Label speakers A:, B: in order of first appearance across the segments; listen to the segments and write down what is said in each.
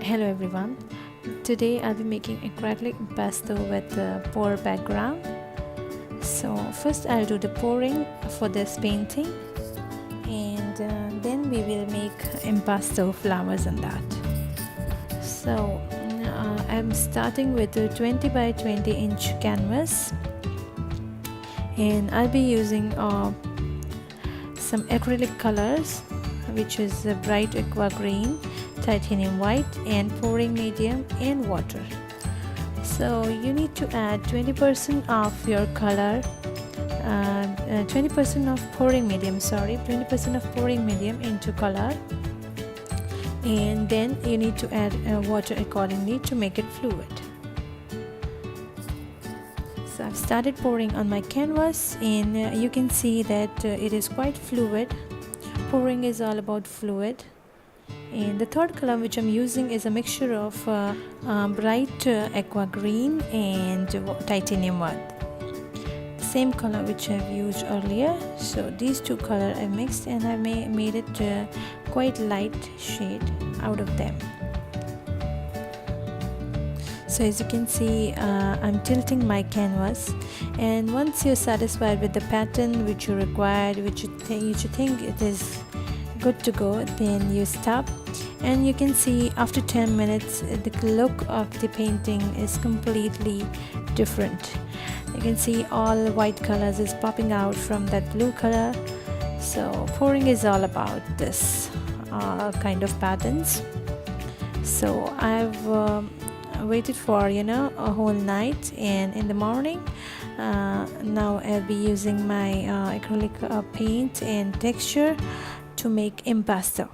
A: Hello everyone. Today I'll be making acrylic impasto with a pour background. So first I'll do the pouring for this painting, and then we will make impasto flowers on that. So I'm starting with a 20 by 20 inch canvas, and I'll be using some acrylic colors, which is a bright aqua green, titanium white, and pouring medium, and water. So you need to add 20% of your color, 20% of pouring medium, 20% of pouring medium into color, and then you need to add water accordingly to make it fluid. So I've started pouring on my canvas, and you can see that it is quite fluid. Pouring is all about fluid. And the third color which I'm using is a mixture of bright aqua green and titanium white, same color which I've used earlier. So these two colors I mixed, and I made it quite light shade out of them. So as you can see, I'm tilting my canvas, and once you're satisfied with the pattern which you required, which you think it is good to go, then you stop. And you can see after 10 minutes the look of the painting is completely different. You can see all white colors is popping out from that blue color. So pouring is all about this kind of patterns. So I've waited for a whole night, and in the morning now I'll be using my acrylic paint and texture to make impasto.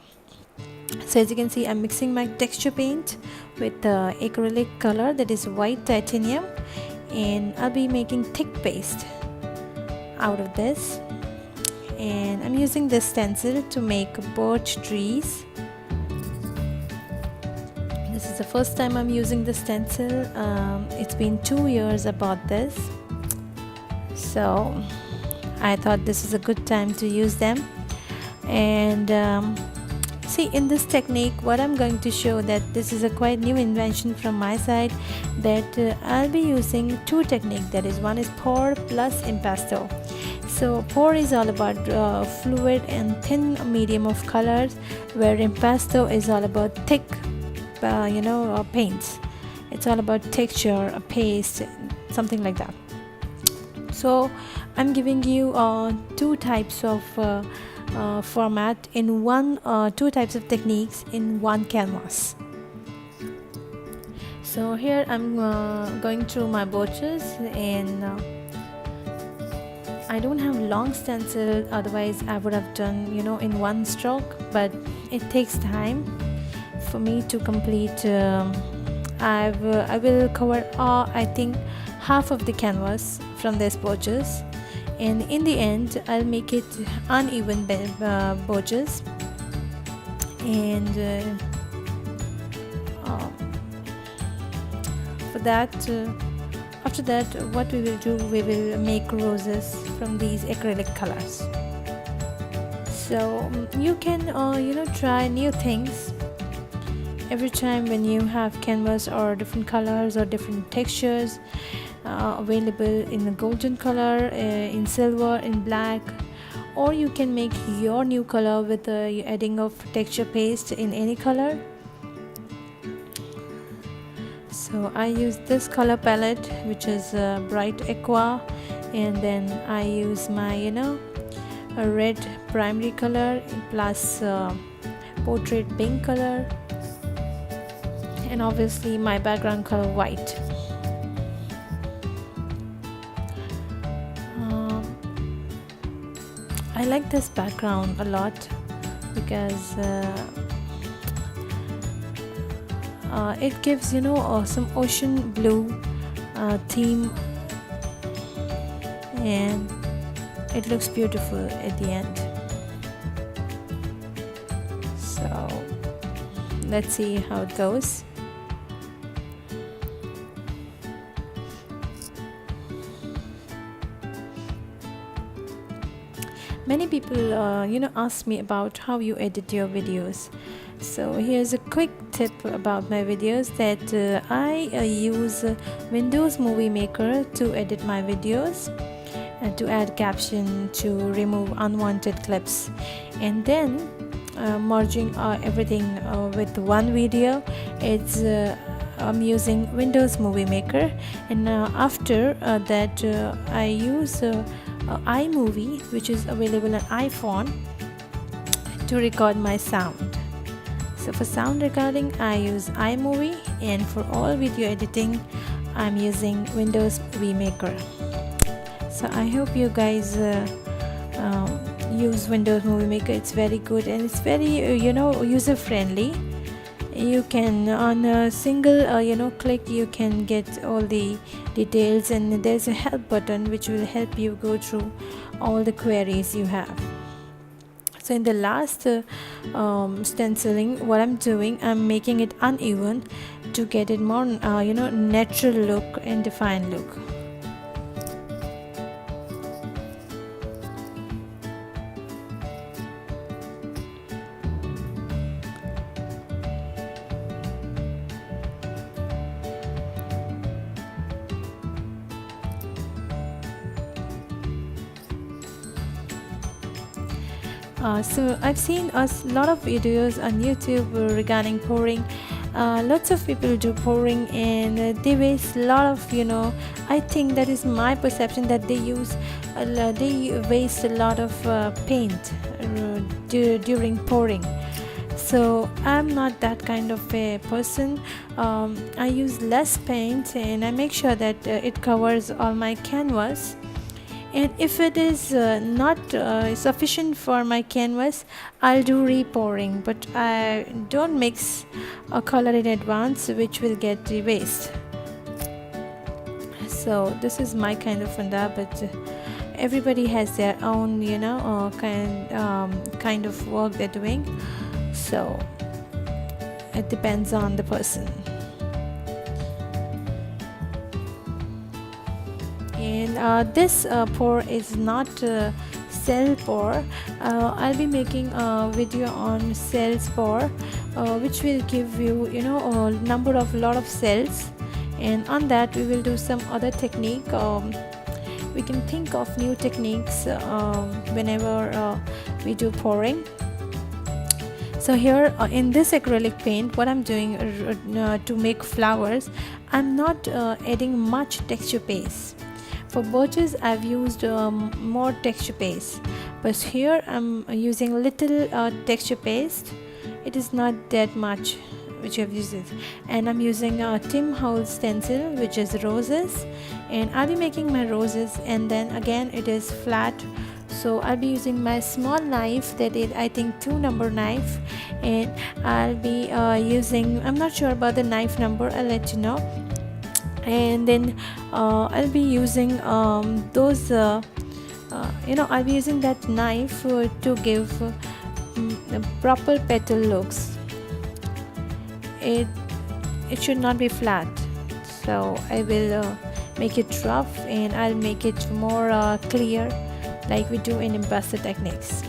A: So as you can see, I'm mixing my texture paint with the acrylic color, that is white titanium, and I'll be making thick paste out of this. And I'm using this stencil to make birch trees. This is the first time I'm using the stencil. It's been 2 years about this, so I thought this is a good time to use them. And see, in this technique what I'm going to show, that this is a quite new invention from my side, that I'll be using two techniques, that is, one is pour plus impasto. So pour is all about fluid and thin medium of colors, where impasto is all about thick paints. It's all about texture, paste, something like that. So I'm giving you two types of format in one, two types of techniques in one canvas. So here I'm going through my birches, and I don't have long stencil, otherwise I would have done in one stroke, but it takes time for me to complete. I will cover I think half of the canvas from these birches, and in the end I'll make it uneven birches. And for that, after that, what we will do, we will make roses from these acrylic colors. So you can try new things every time when you have canvas, or different colors or different textures available in a golden color, in silver, in black, or you can make your new color with the adding of texture paste in any color. So I use this color palette, which is bright aqua, and then I use my a red primary color plus portrait pink color, and obviously my background color white. I like this background a lot because it gives some ocean blue theme, and it looks beautiful at the end. So let's see how it goes. Many people ask me about how you edit your videos. So here's a quick tip about my videos that I use Windows Movie Maker to edit my videos and to add caption, to remove unwanted clips, and then merging everything with one video. I'm using Windows Movie Maker, and after that I use iMovie, which is available on iPhone, to record my sound. So for sound recording I use iMovie, and for all video editing I'm using Windows Movie Maker. So I hope you guys use Windows Movie Maker. It's very good and it's very user friendly. You can on a single click you can get all the details, and there's a help button which will help you go through all the queries you have. So in the last stenciling, what I'm doing, I'm making it uneven to get it more natural look and defined look. So I've seen a lot of videos on YouTube regarding pouring. Lots of people do pouring, and they waste a lot of I think that is my perception, that they waste a lot of paint during pouring. So I'm not that kind of a person. I use less paint and I make sure that it covers all my canvas. And if it is not sufficient for my canvas, I'll do repouring, but I don't mix a color in advance, which will get erased. So this is my kind of funda, but everybody has their own kind of work they're doing, so it depends on the person. And this pour is not cell pour. I'll be making a video on cells pour, which will give you a lot of cells, and on that we will do some other technique. We can think of new techniques whenever we do pouring. So here in this acrylic paint, what I'm doing to make flowers, I'm not adding much texture paste. For birches I've used more texture paste, but here I'm using little texture paste. It is not that much which I've used it, and I'm using a Tim Holtz stencil, which is roses, and I'll be making my roses, and then again it is flat. So I'll be using my small knife, that is I think 2 number knife, and I'll be using, I'm not sure about the knife number, I'll let you know. And then I'll be using I'll be using that knife to give proper petal looks. It should not be flat, so I will make it rough, and I'll make it more clear, like we do in Impasto techniques.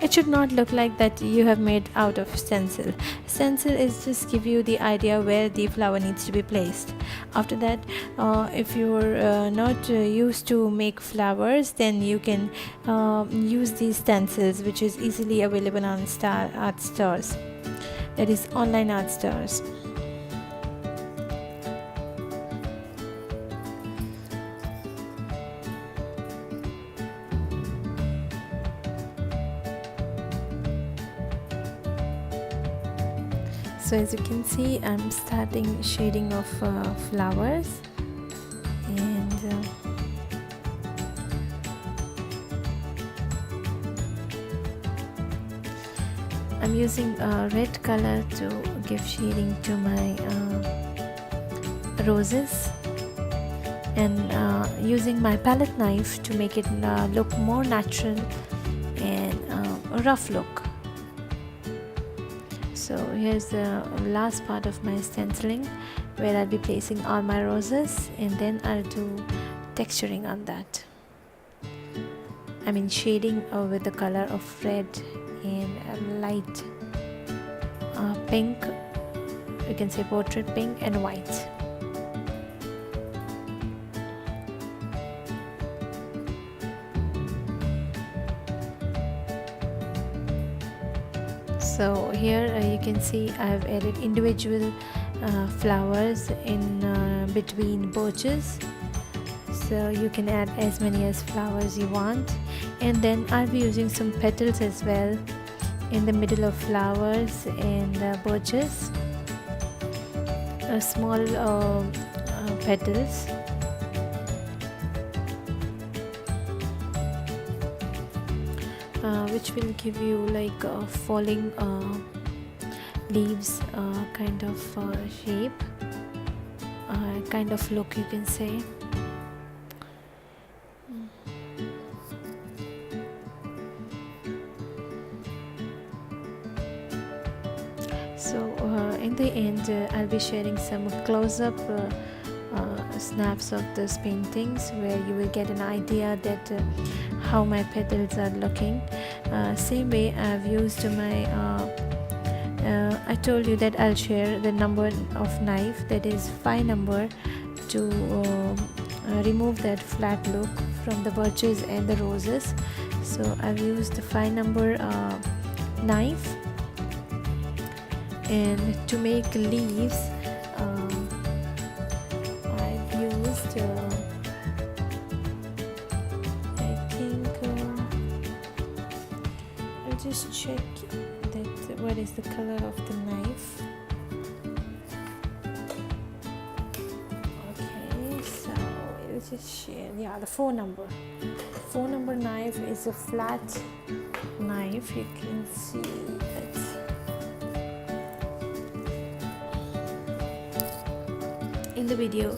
A: It should not look like that you have made out of stencil. Stencil is just give you the idea where the flower needs to be placed. After that, if you're not used to make flowers, then you can use these stencils, which is easily available on art stores, that is online art stores. So as you can see, I'm starting shading of flowers, and I'm using red color to give shading to my roses, and using my palette knife to make it look more natural and a rough look. So here's the last part of my stenciling, where I'll be placing all my roses, and then I'll do texturing on that. shading with the color of red and a light pink, you can say portrait pink and white. So here you can see I've added individual flowers in between birches, so you can add as many as flowers you want. And then I'll be using some petals as well in the middle of flowers and birches, small petals. Which will give you like falling leaves kind of shape, kind of look, you can say. So in the end I'll be sharing some close-up snaps of those paintings where you will get an idea that how my petals are looking. Same way I've used my I told you that I'll share the number of knife, that is 5 number, to remove that flat look from the birches and the roses. So I've used the 5 number knife, and to make leaves I've used I think I'll just check that what is the color of the knife. Okay, so I'll just share, yeah, the 4 number knife is a flat knife, you can see it. In the video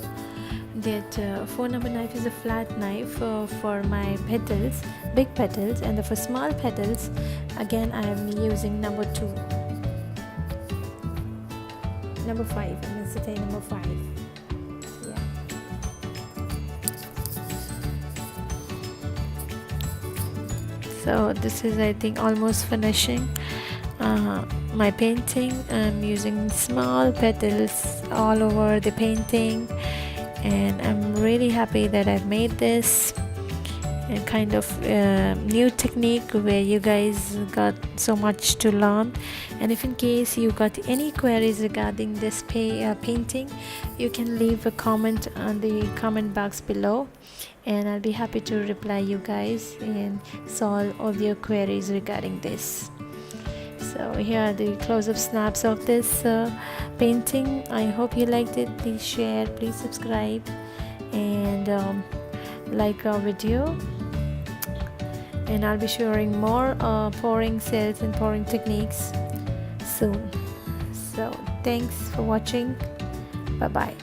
A: that 4 number knife is a flat knife for my petals, big petals, and for small petals again I am using number 2, number 5, I'm going to say number 5. Yeah. So this is, I think, almost finishing my painting. I'm using small petals all over the painting, and I'm really happy that I've made this a kind of new technique where you guys got so much to learn. And if in case you got any queries regarding this painting, you can leave a comment on the comment box below, and I'll be happy to reply you guys and solve all your queries regarding this. So here are the close-up snaps of this painting. I hope you liked it. Please share, please subscribe, and like our video. And I'll be sharing more pouring sets and pouring techniques soon. So thanks for watching. Bye bye.